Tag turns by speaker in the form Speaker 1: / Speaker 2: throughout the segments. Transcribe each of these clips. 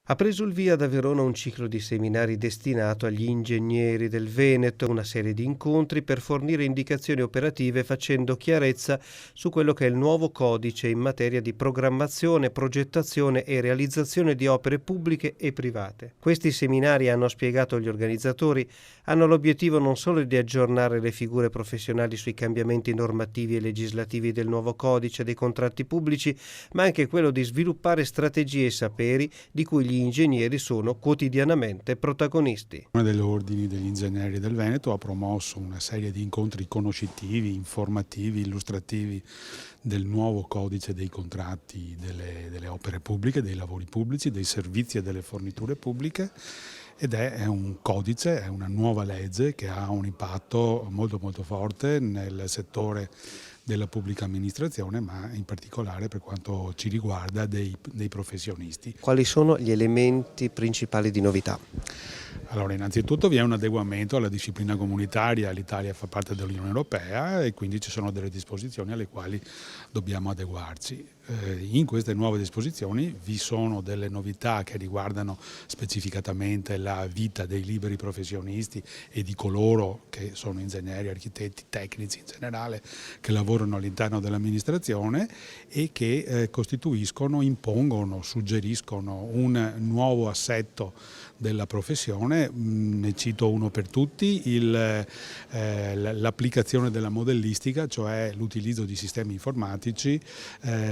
Speaker 1: Ha preso il via da Verona un ciclo di seminari destinato agli ingegneri del Veneto, una serie di incontri per fornire indicazioni operative facendo chiarezza su quello che è il nuovo codice in materia di programmazione, progettazione e realizzazione di opere pubbliche e private. Questi seminari, hanno spiegato gli organizzatori, hanno l'obiettivo non solo di aggiornare le figure professionali sui cambiamenti normativi e legislativi del nuovo codice dei contratti pubblici, ma anche quello di sviluppare strategie e saperi di cui gli ingegneri sono quotidianamente protagonisti.
Speaker 2: Uno degli ordini degli ingegneri del Veneto ha promosso una serie di incontri conoscitivi, informativi, illustrativi del nuovo codice dei contratti delle opere pubbliche, dei lavori pubblici, dei servizi e delle forniture pubbliche, ed è un codice, è una nuova legge che ha un impatto molto forte nel settore della pubblica amministrazione, ma in particolare per quanto ci riguarda dei professionisti.
Speaker 1: Quali sono gli elementi principali di novità?
Speaker 2: Allora, innanzitutto vi è un adeguamento alla disciplina comunitaria, l'Italia fa parte dell'Unione Europea e quindi ci sono delle disposizioni alle quali dobbiamo adeguarci. In queste nuove disposizioni vi sono delle novità che riguardano specificatamente la vita dei liberi professionisti e di coloro che sono ingegneri, architetti, tecnici in generale, che lavorano all'interno dell'amministrazione e che costituiscono, impongono, suggeriscono un nuovo assetto della professione. Ne cito uno per tutti, l'applicazione della modellistica, cioè l'utilizzo di sistemi informatici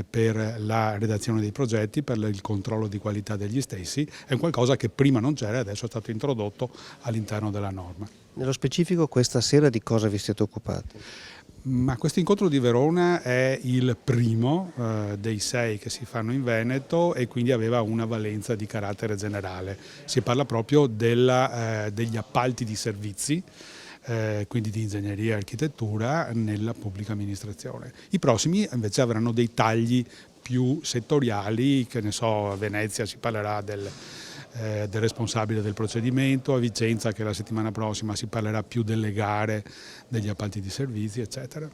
Speaker 2: per la redazione dei progetti, per il controllo di qualità degli stessi. È qualcosa che prima non c'era e adesso è stato introdotto all'interno della norma.
Speaker 1: Nello specifico, questa sera di cosa vi siete occupati?
Speaker 2: Ma questo incontro di Verona è il primo dei 6 che si fanno in Veneto e quindi aveva una valenza di carattere generale. Si parla proprio degli appalti di servizi, quindi di ingegneria e architettura nella pubblica amministrazione. I prossimi invece avranno dei tagli più settoriali, che ne so, a Venezia si parlerà del responsabile del procedimento, a Vicenza, che la settimana prossima, si parlerà più delle gare, degli appalti di servizi, eccetera.